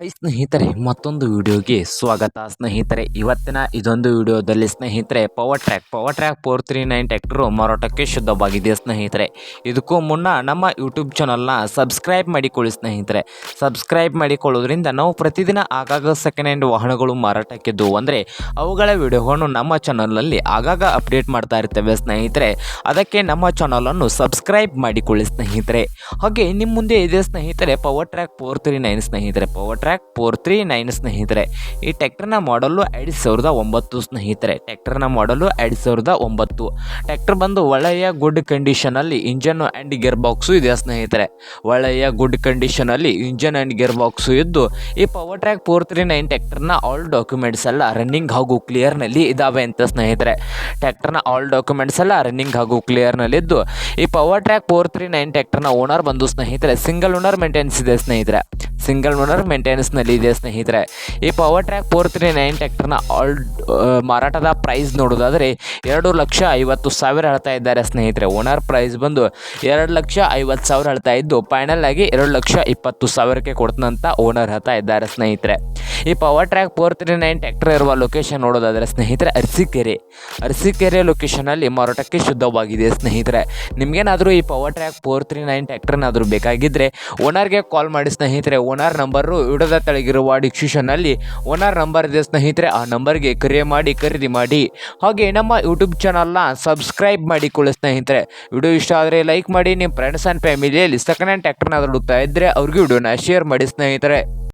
ಸ್ನೇಹಿತರೆ ಮತ್ತೊಂದು ವಿಡಿಯೋಗೆ ಸ್ವಾಗತ ಸ್ನೇಹಿತರೆ. ಇವತ್ತಿನ ಇದೊಂದು ವಿಡಿಯೋದಲ್ಲಿ ಸ್ನೇಹಿತರೆ ಪವರ್ ಟ್ರ್ಯಾಕ್ 439 ಟ್ರ್ಯಾಕ್ಟರು ಮಾರಾಟಕ್ಕೆ ಶುದ್ಧವಾಗಿದೆ ಸ್ನೇಹಿತರೆ. ಇದಕ್ಕೂ ಮುನ್ನ ನಮ್ಮ ಯೂಟ್ಯೂಬ್ ಚಾನಲ್ನ ಸಬ್ಸ್ಕ್ರೈಬ್ ಮಾಡಿಕೊಳ್ಳಿ ಸ್ನೇಹಿತರೆ. ಸಬ್ಸ್ಕ್ರೈಬ್ ಮಾಡಿಕೊಳ್ಳೋದ್ರಿಂದ ನಾವು ಪ್ರತಿದಿನ ಆಗಾಗ ಸೆಕೆಂಡ್ ಹ್ಯಾಂಡ್ ವಾಹನಗಳು ಮಾರಾಟಕ್ಕಿದ್ದು ಅಂದರೆ ಅವುಗಳ ವಿಡಿಯೋಗಳನ್ನು ನಮ್ಮ ಚಾನಲ್ನಲ್ಲಿ ಆಗಾಗ ಅಪ್ಡೇಟ್ ಮಾಡ್ತಾ ಇರ್ತೇವೆ ಸ್ನೇಹಿತರೆ. ಅದಕ್ಕೆ ನಮ್ಮ ಚಾನಲನ್ನು ಸಬ್ಸ್ಕ್ರೈಬ್ ಮಾಡಿಕೊಳ್ಳಿ ಸ್ನೇಹಿತರೆ. ಹಾಗೆ ನಿಮ್ಮ ಮುಂದೆ ಇದೆ ಸ್ನೇಹಿತರೆ ಪವರ್ ಟ್ರ್ಯಾಕ್ 439 ಸ್ನೇಹಿತರೆ. ಪವರ್ ಟ್ರ್ಯಾಕ್ 439 ಸ್ನೇಹಿತರೆ. ಈ ಟ್ರ್ಯಾಕ್ಟರ್ನ ಮಾಡಲು 2009 ಸ್ನೇಹಿತರೆ. ಟ್ರ್ಯಾಕ್ಟರ್ನ ಮಾಡಲು 2009. ಟ್ರ್ಯಾಕ್ಟರ್ ಬಂದು ಒಳ್ಳೆಯ ಗುಡ್ ಕಂಡೀಷನಲ್ಲಿ ಇಂಜನ್ ಆ್ಯಂಡ್ ಗೇರ್ ಬಾಕ್ಸು ಇದೆ ಸ್ನೇಹಿತರೆ. ಒಳ್ಳೆಯ ಗುಡ್ ಕಂಡೀಷನಲ್ಲಿ ಇಂಜನ್ ಆ್ಯಂಡ್ ಗೇರ್ ಬಾಕ್ಸು ಇದ್ದು ಈ ಪವರ್ ಟ್ರ್ಯಾಕ್ 439 ಟ್ರ್ಯಾಕ್ಟರ್ನ ಆಲ್ ಡಾಕ್ಯುಮೆಂಟ್ಸ್ ಎಲ್ಲ ರನ್ನಿಂಗ್ ಹಾಗೂ ಕ್ಲಿಯರ್ನಲ್ಲಿ ಇದ್ದಾವೆ ಅಂತ ಸ್ನೇಹಿತರೆ. ಟ್ರ್ಯಾಕ್ಟರ್ನ ಆಲ್ ಡಾಕ್ಯುಮೆಂಟ್ಸ್ ಎಲ್ಲ ರನ್ನಿಂಗ್ ಹಾಗೂ ಕ್ಲಿಯರ್ನಲ್ಲಿದ್ದು ಈ ಪವರ್ ಟ್ರ್ಯಾಕ್ 439 ಟ್ರ್ಯಾಕ್ಟರ್ನ ಓನರ್ ಬಂದು ಸ್ನೇಹಿತರೆ ಸಿಂಗಲ್ ಓನರ್ ಮೇಂಟೆನೆನ್ಸ್ ಇದೆ ಸ್ನೇಹಿತರೆ. ಸಿಂಗಲ್ ಓನರ್ ಮೇಂಟೆನೆನ್ಸ್ನಲ್ಲಿ ಇದೆ ಸ್ನೇಹಿತರೆ. ಈ ಪವರ್ ಟ್ರ್ಯಾಕ್ 439 ಟ್ರ್ಯಾಕ್ಟರ್ನ ಮಾರಾಟದ ಪ್ರೈಸ್ ನೋಡೋದಾದರೆ 2,50,000 ಹೇಳ್ತಾ ಇದ್ದಾರೆ ಸ್ನೇಹಿತರೆ. ಓನರ್ ಪ್ರೈಸ್ ಬಂದು 2,50,000 ಹೇಳ್ತಾ ಇದ್ದು ಫೈನಲ್ ಆಗಿ 2,20,000ಕ್ಕೆ ಕೊಡ್ತಂತ ಓನರ್ ಹೇಳ್ತಾ ಇದ್ದಾರೆ ಸ್ನೇಹಿತರೆ. ಈ ಪವರ್ ಟ್ರ್ಯಾಕ್ 439 ಟ್ರ್ಯಾಕ್ಟರ್ ಇರುವ ಲೊಕೇಶನ್ ನೋಡೋದಾದರೆ ಸ್ನೇಹಿತರೆ ಅರಸೀಕೆರೆ ಲೊಕೇಶನಲ್ಲಿ ಮಾರಾಟಕ್ಕೆ ಶುದ್ಧವಾಗಿದೆ ಸ್ನೇಹಿತರೆ. ನಿಮಗೇನಾದರೂ ಈ ಪವರ್ ಟ್ರ್ಯಾಕ್ 439 ಟ್ರ್ಯಾಕ್ಟರ್ನಾದರೂ ಬೇಕಾಗಿದ್ದರೆ ಓನರ್ಗೆ ಕಾಲ್ ಮಾಡಿ ಸ್ನೇಹಿತರೆ. ಓನರ್ ನಂಬರು ವಿಡಿಯೋದ ತೆಳಗಿರುವ ಡಿಸ್ಕ್ರಿಪ್ಷನ್ನಲ್ಲಿ ಓನರ್ ನಂಬರ್ ಇದೆ ಸ್ನೇಹಿತರೆ. ಆ ನಂಬರ್ಗೆ ಕರೆ ಮಾಡಿ ಖರೀದಿ ಮಾಡಿ. ಹಾಗೆ ನಮ್ಮ ಯೂಟ್ಯೂಬ್ ಚಾನಲ್ನ ಸಬ್ಸ್ಕ್ರೈಬ್ ಮಾಡಿಕೊಳ್ಳಿ ಸ್ನೇಹಿತರೆ. ವಿಡಿಯೋ ಇಷ್ಟ ಆದರೆ ಲೈಕ್ ಮಾಡಿ. ನಿಮ್ಮ ಫ್ರೆಂಡ್ಸ್ ಆ್ಯಂಡ್ ಫ್ಯಾಮಿಲಿಯಲ್ಲಿ ಸೆಕೆಂಡ್ ಹ್ಯಾಂಡ್ ಟ್ರ್ಯಾಕ್ಟರ್ನಾದರೂ ಹುಡುಕ್ತಾ ಇದ್ದರೆ ಅವ್ರಿಗೆ ವಿಡಿಯೋನ ಶೇರ್ ಮಾಡಿ ಸ್ನೇಹಿತರೆ.